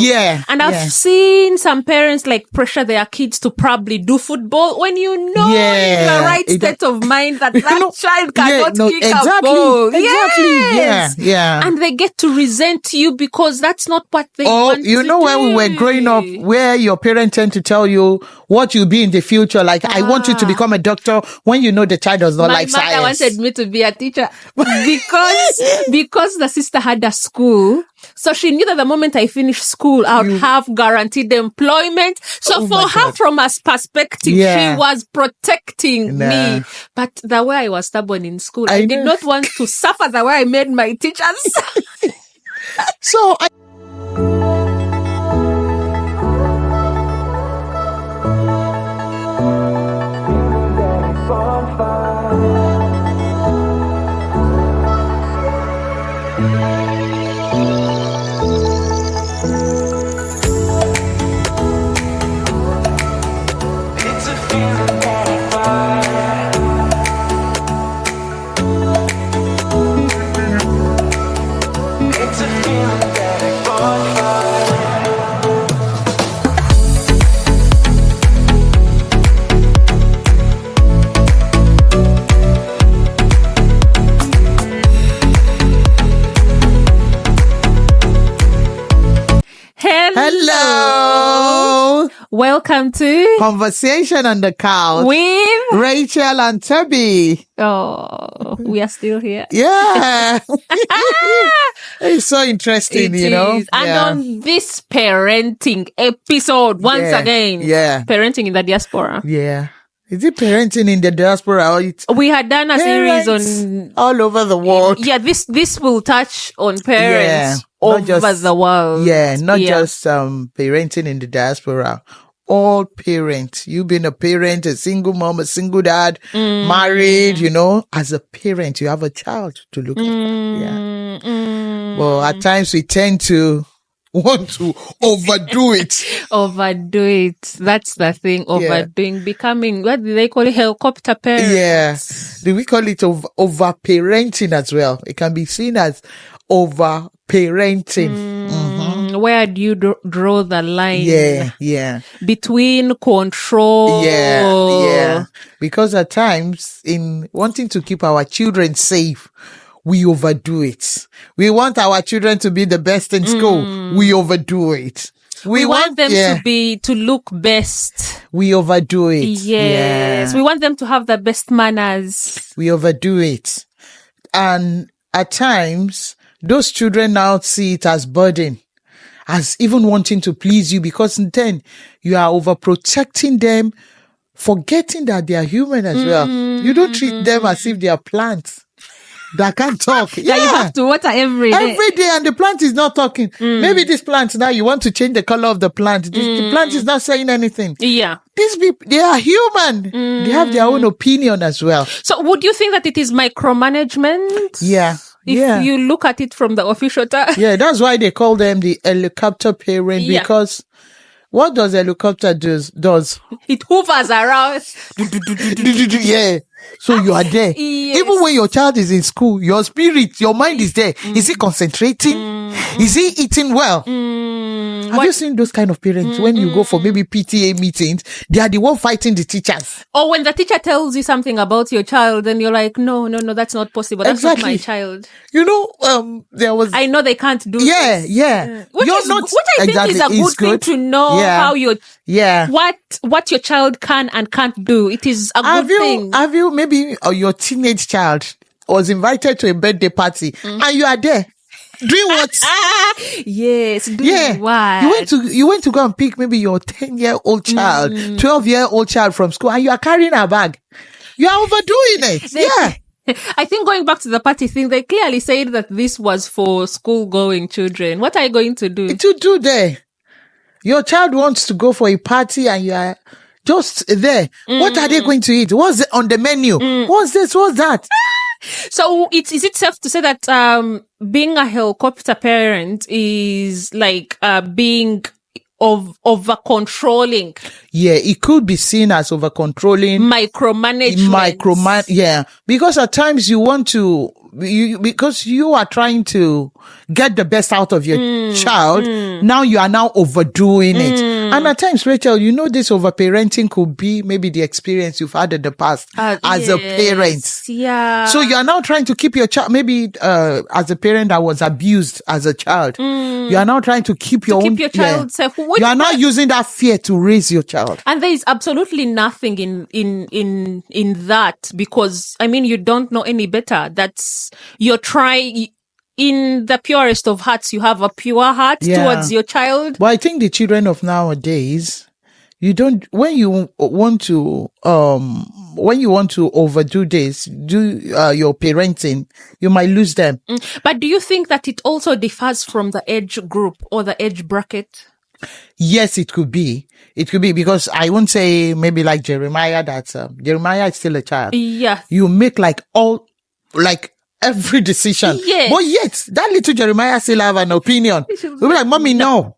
Yeah. And I've seen some parents like pressure their kids to probably do football when you know in the right state of mind that child cannot kick a ball. Exactly. Yes. Yeah. And they get to resent you because that's not what they want you to know, do. when we were growing up, where your parents tend to tell you what you'll be in the future. Like, I want you to become a doctor, when you know the child does not like science. My mother wanted me to be a teacher because the sister had a school. So she knew that the moment I finished school, I would have guaranteed employment. So for her, from her perspective, she was protecting me. But the way I was stubborn in school, I did not want to suffer the way I made my teachers. So Hello. Welcome to Conversation on the Couch with Rachel and Toby. Oh, we are still here. Yeah. It's so interesting, you know. And on this parenting episode, once again, parenting in the diaspora. Yeah. Is it parenting in the diaspora? Or we had done a series on all over the world. Yeah, this will touch on parents over the world. Yeah, not just parenting in the diaspora. All parents. You've been a parent, a single mom, a single dad, married, you know. As a parent, you have a child to look at. Well, at times we tend to want to overdo it. Overdo it. That's the thing. Overdoing, becoming, what do they call it? Helicopter parents. Yeah. Do we call it over-parenting as well? It can be seen as over-parenting. Where do you draw the line? Yeah. Between control. Yeah. Because at times, in wanting to keep our children safe, we overdo it. We want our children to be the best in school. We overdo it. We want them to look best. We overdo it. Yes. We want them to have the best manners. We overdo it. And at times, those children now see it as burden, as even wanting to please you, because then you are overprotecting them, forgetting that they are human as well. You don't treat them as if they are plants that can't talk. Yeah, you have to water every day. Every day, and the plant is not talking. Maybe this plant now, you want to change the color of the plant. The plant is not saying anything. Yeah. These people, they are human. They have their own opinion as well. So would you think that it is micromanagement? Yeah. If you look at it from the official term. Yeah, that's why they call them the helicopter parent, because what does helicopter does? It hovers around. Yeah. So you are there. Yes. Even when your child is in school, your spirit, your mind is there. Is he concentrating? Is he eating well? Have you seen those kind of parents when you go for maybe PTA meetings? They are the one fighting the teachers. Or when the teacher tells you something about your child, then you're like, no, that's not possible. That's not my child. You know, there was. I know they can't do. Which I think is a good thing to know how your what your child can and can't do. It is a good thing. Have you maybe your teenage child was invited to a birthday party and you are there? Doing what? Yes. Doing what? You went to go and pick maybe your 10-year-old child, 12-year-old child from school, and you are carrying a bag. You are overdoing it. I think going back to the party thing, they clearly said that this was for school-going children. What are you going to do? To do there. Your child wants to go for a party and you are just there. What are they going to eat? What's on the menu? What's this? What's that? So is it safe to say that being a helicopter parent is like being over controlling? Yeah, it could be seen as over controlling. Micromanagement. Yeah. Because at times you want to because you are trying to get the best out of your child. Now you are now overdoing it. And at times, Rachel, this overparenting could be maybe the experience you've had in the past as a parent. Yeah. So you are now trying to keep your child, maybe as a parent that was abused as a child. You are now trying to keep your child safe. You are not using that fear to raise your child. And there is absolutely nothing in that, because you don't know any better. That's you're trying. In the purest of hearts, you have a pure heart towards your child. But I think the children of nowadays, when you want to overdo this, your parenting, you might lose them. But do you think that it also differs from the age group or the age bracket? Yes, it could be. It could be, because I won't say maybe like Jeremiah, that Jeremiah is still a child. Yeah. You make every decision. Yes. But yet, that little Jeremiah still have an opinion. We'll be like, Mommy, no.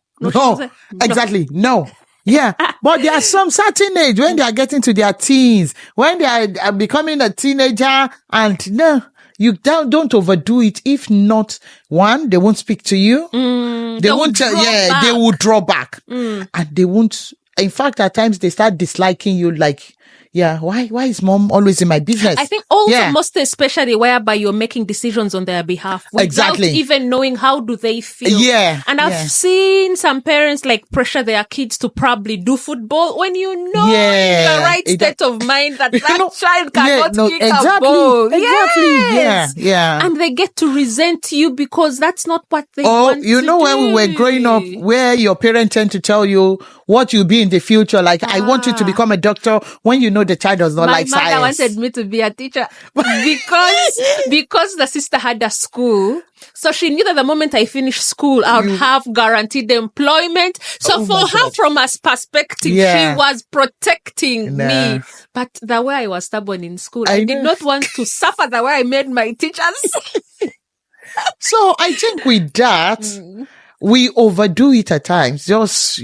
Exactly, no. Yeah. But there are some certain age when they are getting to their teens, when they are becoming a teenager, and no, you don't overdo it. If not, one, they won't speak to you. They won't they will draw back. And they won't, in fact, at times they start disliking you, like, why is mom always in my business? I think also most especially whereby you're making decisions on their behalf without even knowing how do they feel. Yeah. And I've seen some parents pressure their kids to probably do football when in the right state of mind that child cannot kick a ball. Exactly. Yeah. And they get to resent you because that's not what they want to do. When we were growing up, where your parents tend to tell you what you'll be in the future, like, I want you to become a doctor, when the child does not like science. My mother wanted me to be a teacher because the sister had a school. So she knew that the moment I finished school, I would have guaranteed employment. So for her, from her perspective, she was protecting me. But the way I was stubborn in school, I did not want to suffer the way I made my teachers. So I think with that, we overdo it at times. Just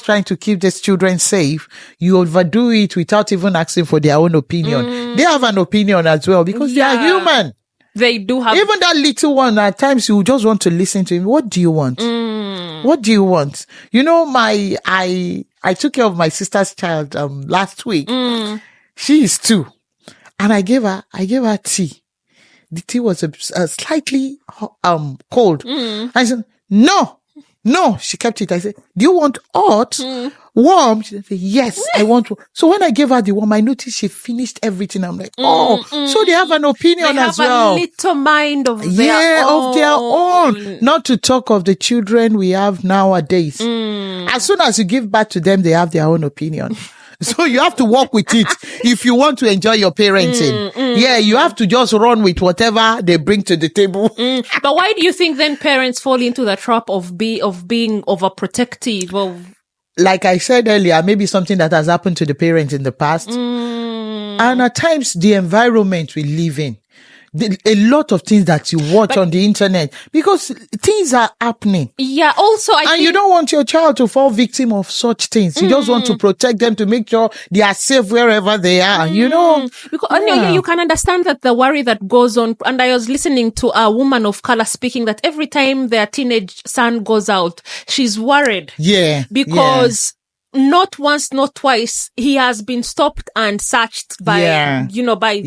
trying to keep these children safe. You overdo it without even asking for their own opinion. They have an opinion as well, because they are human. They do have. Even that little one, at times you just want to listen to him. What do you want? What do you want? I took care of my sister's child last week. She is 2, and I gave her tea. The tea was slightly cold. I said, no, she kept it. I said, do you want hot? Warm? She said, yes, I want to. So when I gave her the warm, I noticed she finished everything. I'm like, so they have an opinion as well. They have a little mind of their own. Of their own. Not to talk of the children we have nowadays. As soon as you give back to them, they have their own opinion. So you have to work with it if you want to enjoy your parenting. You have to just run with whatever they bring to the table. But why do you think then parents fall into the trap of being overprotective? Like I said earlier, maybe something that has happened to the parents in the past. And at times the environment we live in. A lot of things that you watch on the internet, because things are happening. Yeah. Also, I think you don't want your child to fall victim of such things. You just want to protect them, to make sure they are safe wherever they are. Because you can understand that the worry that goes on. And I was listening to a woman of color speaking that every time their teenage son goes out, she's worried. Yeah. Because not once, not twice, he has been stopped and searched by the police.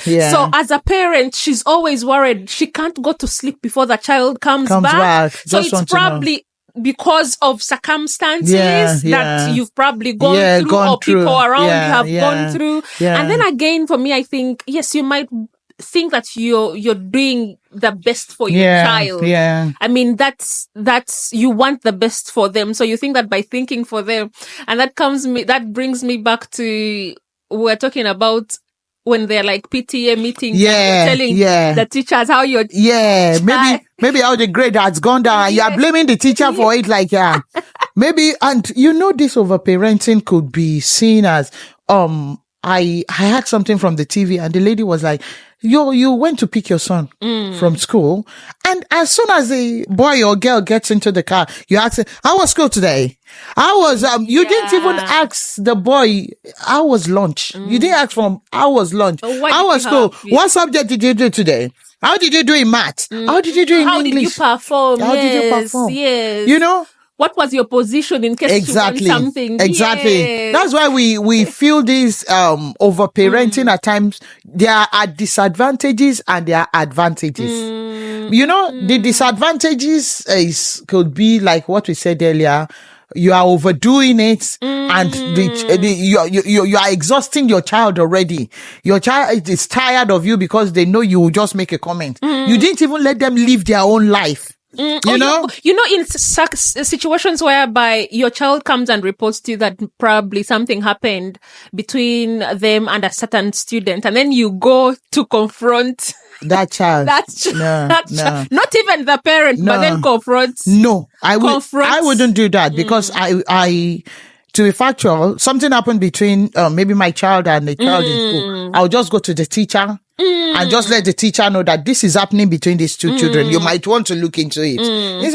Yeah. So as a parent, she's always worried. She can't go to sleep before the child comes back. So it's probably because of circumstances that you've probably gone through, or people around you have gone through. Yeah. And then again, for me, I think, yes, you might think that you're doing the best for your child. Yeah. I mean, that's you want the best for them. So you think that by thinking for them, and that brings me back to, we're talking about when they're like PTA meetings, telling the teachers how you're maybe how the grade has gone down. You are blaming the teacher for it, maybe. And this overparenting could be seen as I heard something from the TV, and the lady was like, You went to pick your son from school, and as soon as the boy or girl gets into the car, you ask him, how was school today? How was, you didn't even ask the boy, how was lunch? You didn't ask from, how was lunch? How was school? What subject did you do today? How did you do in math? How did you do in English? How did you perform? How did you perform? Yes. You know? What was your position in case you want something? Exactly. Yes. That's why we feel this overparenting at times. There are disadvantages and there are advantages. You know, the disadvantages could be like what we said earlier. You are overdoing it, and you are exhausting your child already. Your child is tired of you because they know you will just make a comment. You didn't even let them live their own life. You know, in situations whereby your child comes and reports to you that probably something happened between them and a certain student, and then you go to confront that child. Child. Not even the parent, but then confront. No, I wouldn't do that because I to be factual, something happened between maybe my child and the child in school. I'll just go to the teacher and just let the teacher know that this is happening between these two children. You might want to look into it.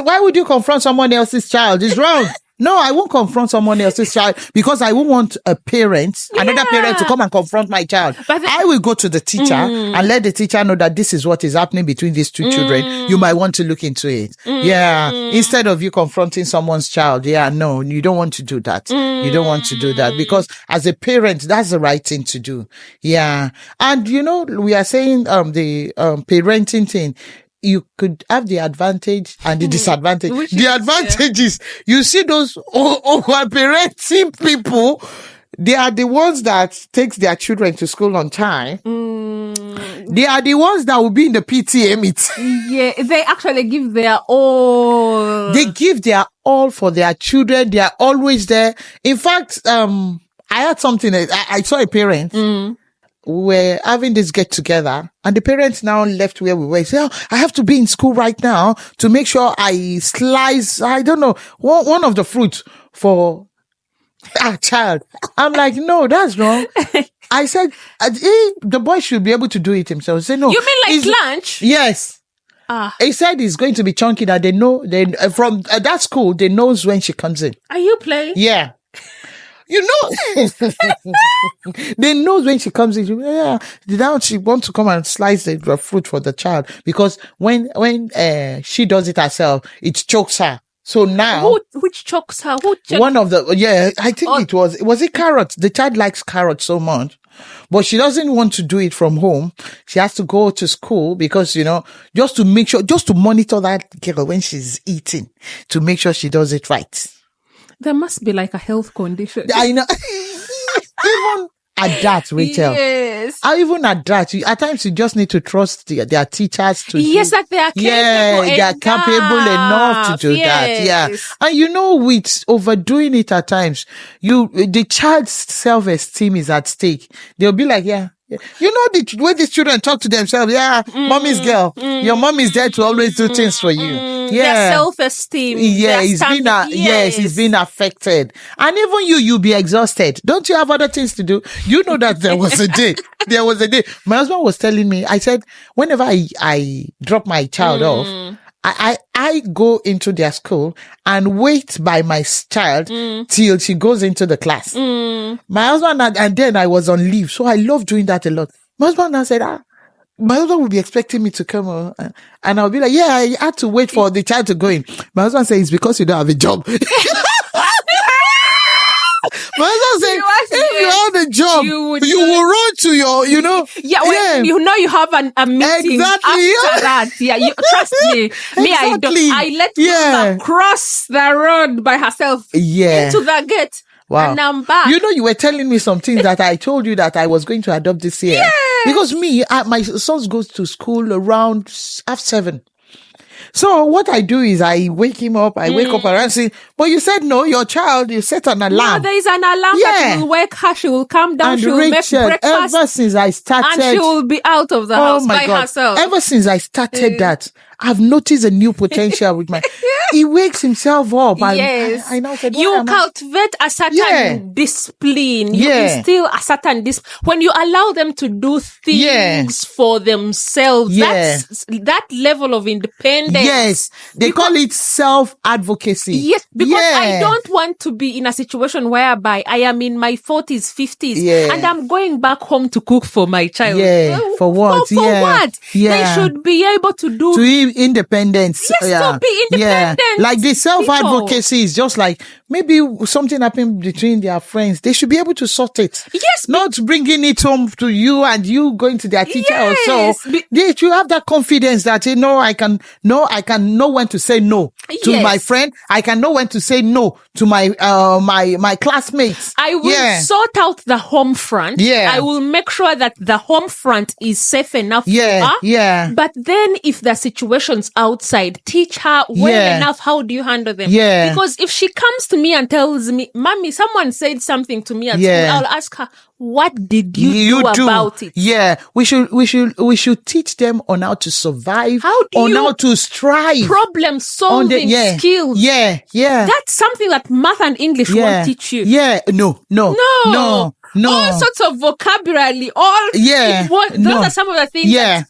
Why would you confront someone else's child? It's wrong. No, I won't confront someone else's child because I won't want another parent to come and confront my child. But I will go to the teacher and let the teacher know that this is what is happening between these two children. You might want to look into it. Yeah. Instead of you confronting someone's child. Yeah, no, you don't want to do that. You don't want to do that because as a parent, that's the right thing to do. Yeah. And you know, we are saying, the parenting thing. You could have the advantage and the disadvantage. The advantage is, you see those over-parenting people, they are the ones that takes their children to school on time. They are the ones that will be in the PTA meeting. Yeah, they actually give their all. They give their all for their children. They are always there. In fact, I had something, I saw a parent. We were having this get together and the parents now left where we were. Say, oh, I have to be in school right now to make sure I slice, I don't know, one of the fruits for our child. I'm like, no, that's wrong. I said, the boy should be able to do it himself. I said, no. You mean like lunch? Yes. He said it's going to be chunky that they know, from that school, they knows when she comes in. Are you playing? Yeah. You know, they know when she comes in. Yeah, now she wants to come and slice the fruit for the child because when she does it herself, it chokes her. So now, which chokes her? One of the I think it was it carrots. The child likes carrots so much, but she doesn't want to do it from home. She has to go to school because just to make sure, just to monitor that girl when she's eating, to make sure she does it right. There must be like a health condition. I know. Even at that, Rachel. Yes. Even at that, at times you just need to trust their teachers to that they are capable they are capable enough to do that. Yeah. And with overdoing it at times, the child's self-esteem is at stake. They'll be like, the way these children talk to themselves, mommy's girl, your mom is there to always do things for you. Their self-esteem. Yeah, it's been affected. And even you'll be exhausted. Don't you have other things to do? You know that there was a day. My husband was telling me, I said, whenever I drop my child off, I go into their school and wait by my child till she goes into the class. My husband, and then I was on leave. So I love doing that a lot. My husband now said, my husband will be expecting me to come and I'll be like, I had to wait for the child to go in. My husband says, it's because you don't have a job. My husband said, if you have a job, you will run to your, when you have a meeting after that. Yeah, trust me. Me, I don't. I let her cross the road by herself into the gate. Wow. And I'm back. You were telling me some things that I told you that I was going to adopt this year. Yes. Because my son goes to school around 7:30. So what I do is I wake him up, I wake up around saying, but you said no, your child, you set an alarm. Yeah, there is an alarm that will wake her, she will come down, and she will make breakfast. Ever since I started. And she will be out of the house by herself. Ever since I started that, I've noticed a new potential with my, he wakes himself up. Yes. I now said, you cultivate a certain discipline. You instill a certain when you allow them to do things for themselves. That's that level of independence. Yes. They call it self-advocacy. Yes. Because I don't want to be in a situation whereby I am in my 40s, 50s, and I'm going back home to cook for my child. Yeah. For what? For what? They should be able to do independence. Yes, to be independent. Yeah. Like the self-advocacy is just like maybe something happened between their friends. They should be able to sort it. Yes. Not bringing it home to you and you going to their teacher or so. They should have that confidence that, I can know when to say no to my friend. I can know when to say no to my my classmates. I will sort out the home front. Yeah. I will make sure that the home front is safe enough for her. Yeah. But then if the situation's outside, teach her well enough how do you handle them. Yeah. Because if she comes to me and tells me, Mommy, someone said something to me at school, I'll ask her, what did you do about it? Yeah. We should teach them on how to survive, how to strive. Problem solving skills. Yeah. That's something that math and English won't teach you. Yeah. No. All sorts of vocabulary, those are some of the things that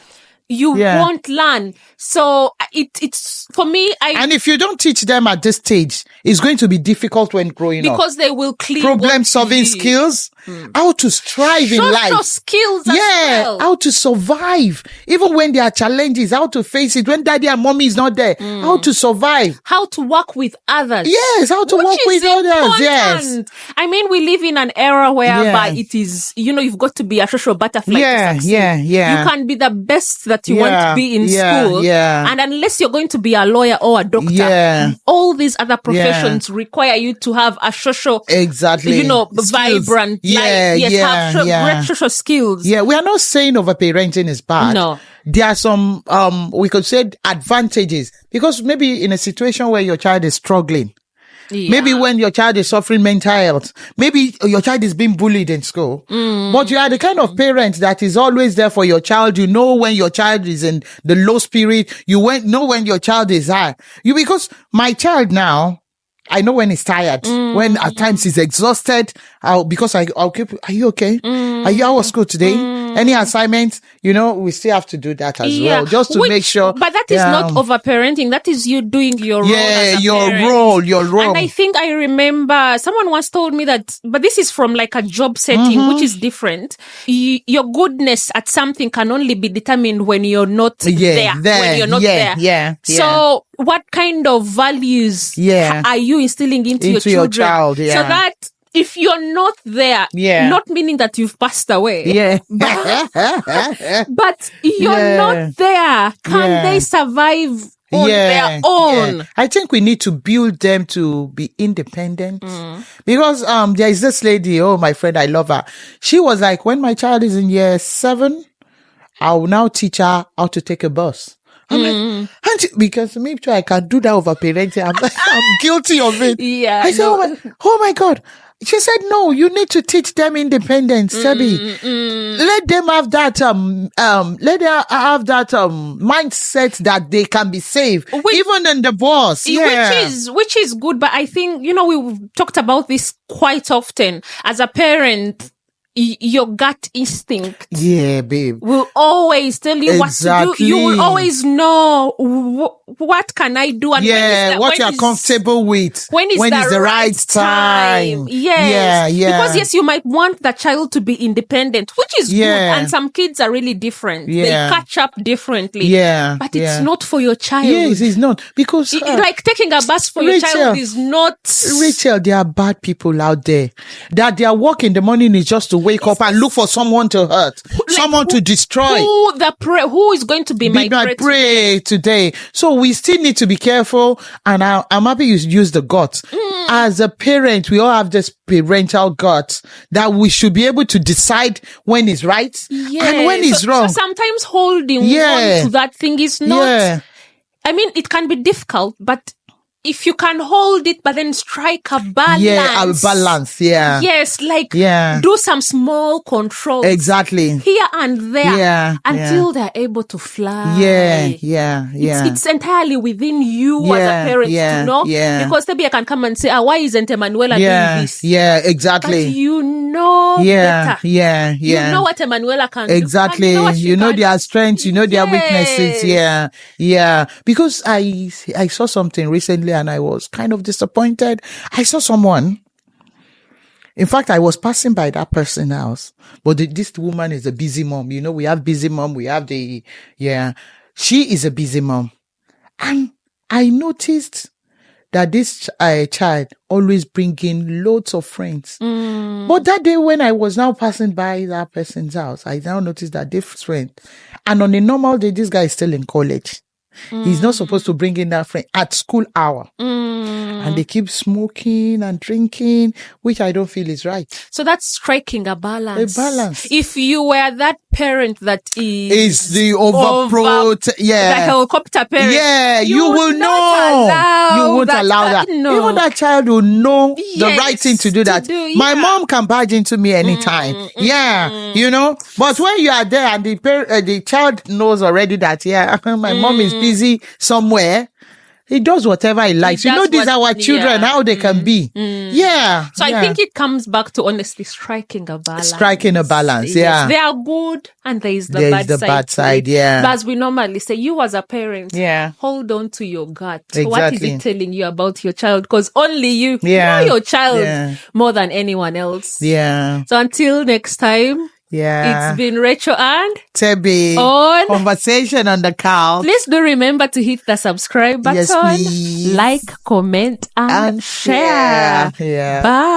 you won't learn. So it's for me. And if you don't teach them at this stage, it's going to be difficult when growing up. Because they will clean problem solving skills, how to strive in life. Social skills as well. How to survive. Even when there are challenges, how to face it. When daddy and mommy is not there, how to survive. How to work with others. Yes, how to work with others. Yes. I mean, we live in an era whereby it is, you've got to be a social butterfly to succeed. You can be the best that you want to be in school. And unless you're going to be a lawyer or a doctor, all these other professions require you to have a social, vibrant life. Have great social skills. Yeah, we are not saying overparenting is bad. No. There are some, we could say advantages, because maybe in a situation where your child is struggling, maybe when your child is suffering mental health, maybe your child is being bullied in school, but you are the kind of parent that is always there for your child. You know when your child is in the low spirit. You know when your child is high. Because my child now, I know when he's tired, when at times he's exhausted, because I'll keep, are you okay? Are you out of school today? Any assignments? We still have to do that as well, just to make sure. But that is not overparenting. That is you doing your role as a parent. your role. And I think I remember someone once told me that, but this is from like a job setting, which is different. Your goodness at something can only be determined when you're not there. When you're not there. So what kind of values are you instilling into your children? Child, so that if you're not there, not meaning that you've passed away, but you're not there, can they survive on their own? I think we need to build them to be independent, because there is this lady, my friend, I love her. She was like, when my child is in year 7, I will now teach her how to take a bus. I'm like, because maybe I can do that over parenting. I'm guilty of it. Yeah. I said, oh my God. She said, no, you need to teach them independence, Sebi. Let them have that, mindset that they can be safe, even in the bus. Which is good. But I think, we've talked about this quite often. As a parent, your gut instinct babe, will always tell you what to do. You will always know what can I do and what you're comfortable with. When is the right time? Yes. Because you might want the child to be independent, which is good. And some kids are really different. They catch up differently. But it's not for your child. Yes, it's not. Because like taking a bus for your child is not. Rachel, there are bad people out there that their work in the morning is just to wake up and look for someone to hurt, someone to destroy. Who is going to be my prey today? So we still need to be careful. And I'm happy you use the guts. As a parent, we all have this parental guts that we should be able to decide when it's right and when it's wrong. So sometimes holding on to that thing is not. I mean, it can be difficult, but if you can hold it, but then strike a balance. Yeah, a balance. Yeah. Yes, like do some small controls. Exactly. Here and there. Yeah. Until they're able to fly. Yeah. It's entirely within you as a parent to know. Yeah. Because maybe I can come and say, why isn't Emanuela doing this? Yeah, exactly. But you know better. Yeah. You know what Emanuela can do. Exactly. You know their strengths, you know their weaknesses. Yeah. Because I saw something recently and I was kind of disappointed. I saw someone. In fact, I was passing by that person's house, but this woman is a busy mom. You know, we have busy mom. We have she is a busy mom. And I noticed that this child always bring in loads of friends. But that day when I was now passing by that person's house, I now noticed that different. And on a normal day, this guy is still in college. He's not supposed to bring in that friend at school hour. And they keep smoking and drinking, which I don't feel is right. So that's striking a balance. A balance. If you were that parent that is the the helicopter parent. Yeah, you will know. You won't allow that. No. Even that child will know the right thing to do that. My mom can barge into me anytime. You know. But when you are there and the child knows already that, my mom is busy somewhere, he does whatever he likes. You know, these are our children, how they can be. So I think it comes back to honestly striking a balance. Yeah. They are good and there is the bad side. Yeah. But as we normally say, you as a parent, hold on to your gut. Exactly. What is it telling you about your child? Because only you know your child more than anyone else. Yeah. So until next time. It's been Rachel and Tebby on Conversation on the Couch. Please do remember to hit the subscribe button, yes, please. like, comment, and share. Yeah. Bye.